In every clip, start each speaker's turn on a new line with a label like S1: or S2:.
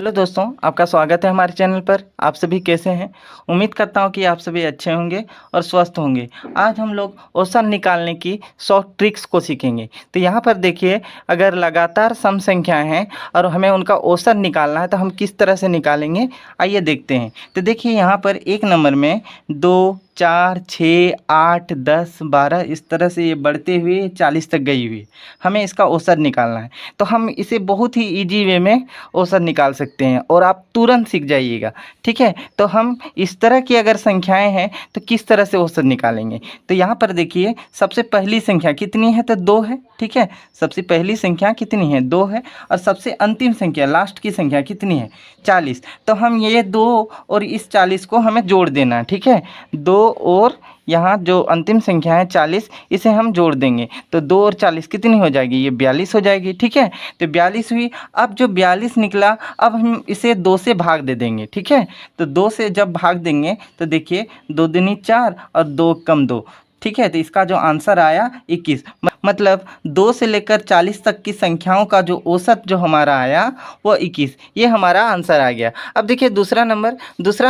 S1: Hello दोस्तों, आपका स्वागत है हमारे चैनल पर। आप सभी कैसे हैं? उम्मीद करता हूं कि आप सभी अच्छे होंगे और स्वस्थ होंगे। आज हम लोग औसत निकालने की 100 ट्रिक्स को सीखेंगे। तो यहाँ पर देखिए, अगर लगातार सम संख्याएं हैं और हमें उनका औसत निकालना है तो हम किस तरह से निकालेंगे, आइए देखते हैं। तो देखिए यहाँ पर एक नंबर में 2, 4, 6, 8, 10, 12 इस तरह से ये बढ़ते हुए 40 तक गई हुई। हमें इसका औसत निकालना है, तो हम इसे बहुत ही ईजी वे में औसत निकाल सकते हैं और आप तुरंत सीख जाइएगा। ठीक है, तो हम इस तरह की अगर संख्याएं हैं तो किस तरह से औसत निकालेंगे। तो यहाँ पर देखिए, सबसे पहली संख्या कितनी है? तो 2 है। ठीक है, सबसे पहली संख्या कितनी है? 2 है। और सबसे अंतिम संख्या, लास्ट की संख्या कितनी है? 40। तो हम ये 2 और इस 40 को हमें जोड़ देना है। ठीक है, 2 और यहाँ जो अंतिम संख्या है 40, इसे हम जोड़ देंगे तो 2 और 40 कितनी हो जाएगी? ये 42 हो जाएगी। ठीक है, तो 42 हुई। अब जो 42 निकला, अब हम इसे 2 से भाग दे देंगे। ठीक है, तो 2 से जब भाग देंगे तो देखिए 2 दूनी 4 और 2 कम 2। ठीक है, तो इसका जो आंसर आया 21। मतलब 2 से लेकर 40 तक की संख्याओं का जो औसत जो हमारा आया वो 21। ये हमारा आंसर आ गया। अब देखिए दूसरा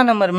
S1: नंबर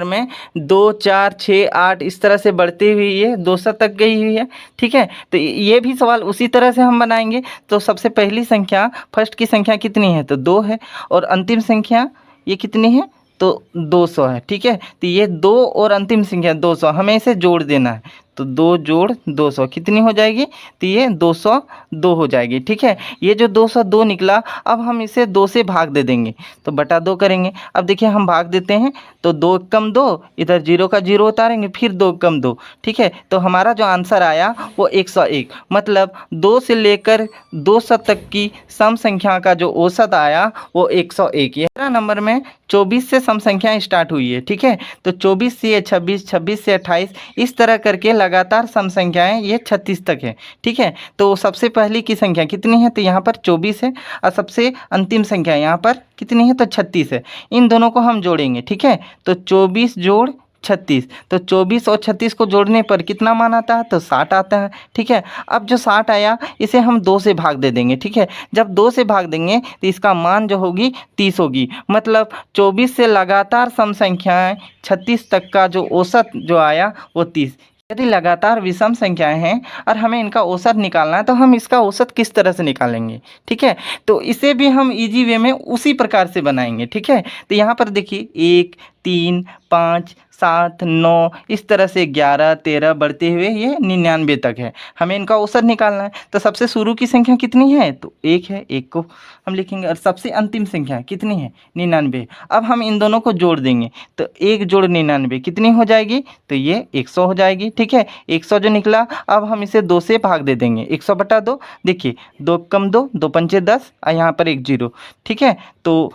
S1: में 2, 4, 6, 8 इस तरह से बढ़ती हुई ये 200 तक गई हुई है। ठीक है, तो ये भी सवाल उसी तरह से हम बनाएंगे। तो सबसे पहली संख्या, फर्स्ट की संख्या कितनी है? तो 2 है। और अंतिम संख्या ये कितनी है? तो 200 है। ठीक है, तो ये 2 और अंतिम संख्या 200, हमें इसे जोड़ देना है। तो 2 जोड़ 200 कितनी हो जाएगी? तो ये 202 हो जाएगी। ठीक है, ये जो 202 निकला, अब हम इसे 2 से भाग दे देंगे तो बटा 2 करेंगे। अब देखिए हम भाग देते हैं तो 2 कम 2, इधर 0 का 0 उतारेंगे, फिर 2 कम 2। ठीक है, तो हमारा जो आंसर आया वो 101। मतलब 2 से लेकर 200 तक की सम संख्या का जो औसत आया वो 101। ये नंबर में 24 से सम संख्याएं स्टार्ट हुई है। ठीक है, तो 24 से 26, 26 से 28 इस तरह करके लगातार सम संख्याएं ये 36 तक है। ठीक है, तो सबसे पहली की संख्या कितनी है? तो यहाँ पर 24 है। और सबसे अंतिम संख्या यहाँ पर कितनी है? तो 36 है। इन दोनों को हम जोड़ेंगे। ठीक है, तो 24 जोड़ 36, तो 24 और 36 को जोड़ने पर कितना मान आता है? तो 60 आता है। ठीक है, अब जो 60 आया इसे हम 2 से भाग दे देंगे। ठीक है, जब 2 से भाग देंगे तो इसका मान जो होगी 30 होगी। मतलब 24 से लगातार सम संख्याएं 36 तक का जो औसत जो आया वो 30। यदि लगातार विषम संख्याएं हैं और हमें इनका औसत निकालना है तो हम इसका औसत किस तरह से निकालेंगे? ठीक है, तो इसे भी हम इजी वे में उसी प्रकार से बनाएंगे। ठीक है, तो यहाँ पर देखिए 1, 3, 5, 7, 9 इस तरह से 11, 13 बढ़ते हुए ये 99 तक है। हमें इनका औसत निकालना है। तो सबसे शुरू की संख्या कितनी है? तो 1 है, 1 को हम लिखेंगे। और सबसे अंतिम संख्या कितनी है? 99। अब हम इन दोनों को जोड़ देंगे तो 1 जोड़ 99 कितनी हो जाएगी? तो ये 100 हो जाएगी। ठीक है, 100 जो निकला, अब हम इसे 2 से भाग दे देंगे। 100 बटा 2, देखिए 2 कम 2, 2 पंचे 10 और यहाँ पर 1 0। ठीक है, तो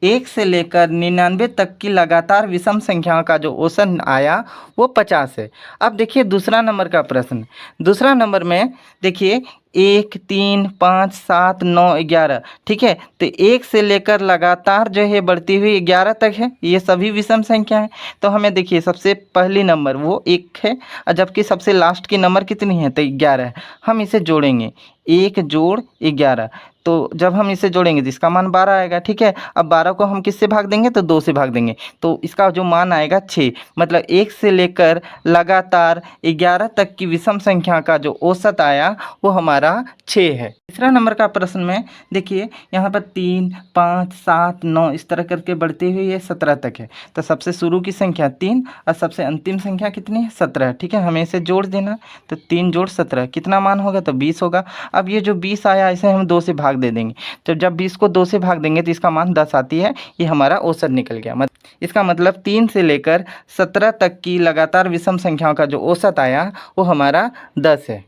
S1: 1 से लेकर 99 तक की लगातार विषम संख्याओं का जो औसत आया वो 50 है। अब देखिए दूसरा नंबर का प्रश्न। दूसरा नंबर में देखिए 1, 3, 5, 7, 9, 11। ठीक है, तो 1 से लेकर लगातार जो है बढ़ती हुई 11 तक है। ये सभी विषम संख्या है। तो हमें देखिए सबसे पहली नंबर वो 1 है और जबकि सबसे लास्ट की नंबर कितनी है? तो 11 है। हम इसे जोड़ेंगे, 1 जोड़ 11। तो जब हम इसे जोड़ेंगे तो इसका मान 12 आएगा। ठीक है, अब 12 को हम किससे भाग देंगे? तो 2 से भाग देंगे तो इसका जो मान आएगा 6। मतलब 1 से लेकर लगातार 11 तक की विषम संख्या का जो औसत आया वो हमारा 6 है। तीसरा नंबर का प्रश्न में देखिए यहाँ पर 3, 5, 7, 9 इस तरह करके बढ़ते हुए ये 17 तक है। तो सबसे शुरू की संख्या 3 और सबसे अंतिम संख्या कितनी है? 17। ठीक है, हमें इसे जोड़ देना। तो 3 जोड़ 17 कितना मान होगा? तो 20 होगा। अब ये जो 20 आया इसे हम 2 से भाग दे देंगे। तो जब 20 को 2 से भाग देंगे तो इसका मान 10 आती है। ये हमारा औसत निकल गया। इसका मतलब 3 से लेकर 17 तक की लगातार विषम संख्याओं का जो औसत आया वो हमारा 10 है।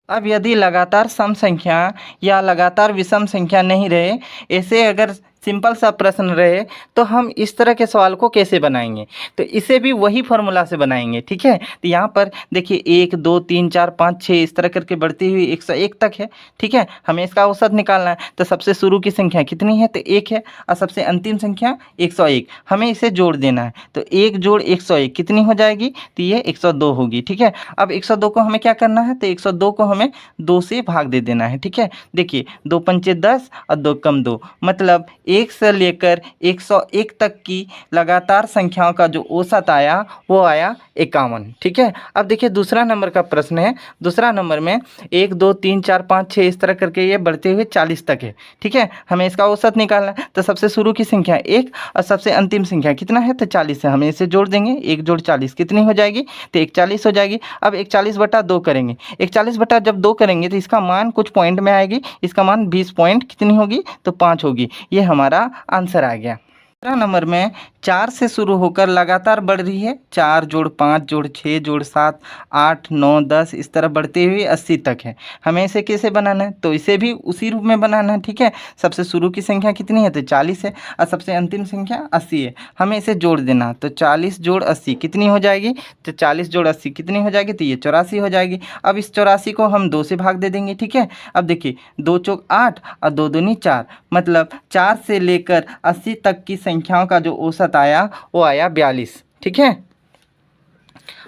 S1: अब यदि लगातार सम संख्या या लगातार विषम संख्या नहीं रहे, ऐसे अगर सिंपल सा प्रश्न रहे तो हम इस तरह के सवाल को कैसे बनाएंगे, तो इसे भी वही फॉर्मूला से बनाएंगे। ठीक है, तो यहाँ पर देखिए 1 2 3 4 5 6 इस तरह करके बढ़ती हुई 101 तक है। ठीक है, हमें इसका औसत निकालना है, तो सबसे शुरू की संख्या कितनी है, तो 1 है, और सबसे अंतिम संख्या 101, हमें इसे जोड़ देना है। तो 1 जोड़ 101 कितनी हो जाएगी, तो ये 102 होगी। ठीक है, अब 102 को हमें क्या करना है, तो 102 को हमें 2 से भाग दे देना है। ठीक है, देखिए 2 पंचे 10 और 2 कम 2, मतलब 1 से लेकर 101 तक की लगातार संख्याओं का जो औसत आया वो आया 51। ठीक है, अब देखिए दूसरा नंबर का प्रश्न है। दूसरा नंबर में 1 2 3 4 5 6 इस तरह करके ये बढ़ते हुए 40 तक है। ठीक है, हमें इसका औसत निकालना है, तो सबसे शुरू की संख्या 1 और सबसे अंतिम संख्या कितना है, तो 40 है, हमें इसे जोड़ देंगे। 1 जोड़ 40 कितनी हो जाएगी, तो 140 हो जाएगी। अब 140/2 करेंगे, 140 जब 2 करेंगे तो इसका मान कुछ पॉइंट में आएगी, इसका मान 20 पॉइंट कितनी होगी, तो 5 होगी। ये हमारा आंसर आ गया। दूसरा नंबर में 4 से शुरू होकर लगातार बढ़ रही है, 4 जोड़ 5 जोड़ 6 जोड़ 7 8 9 10 इस तरह बढ़ते हुए 80 तक है। हमें इसे कैसे बनाना है, तो इसे भी उसी रूप में बनाना है। ठीक है, सबसे शुरू की संख्या कितनी है, तो 40 है, और सबसे अंतिम संख्या 80 है, हमें इसे जोड़ देना। तो 40 जोड़ 80 कितनी हो जाएगी, तो 40 जोड़ 80 कितनी हो जाएगी, तो ये 84 हो जाएगी। अब इस 84 को हम 2 से भाग दे देंगे। ठीक है, अब देखिए 2 चौक 8 और 2 दूनी 4, मतलब 4 से लेकर 80 तक की संख्याओं का जो औसत आया वो आया 42। ठीक है,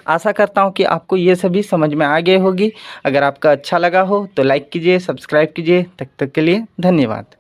S1: आशा करता हूँ कि आपको ये सभी समझ में आ गए होगी। अगर आपका अच्छा लगा हो तो लाइक कीजिए, सब्सक्राइब कीजिए। तब तक के लिए धन्यवाद।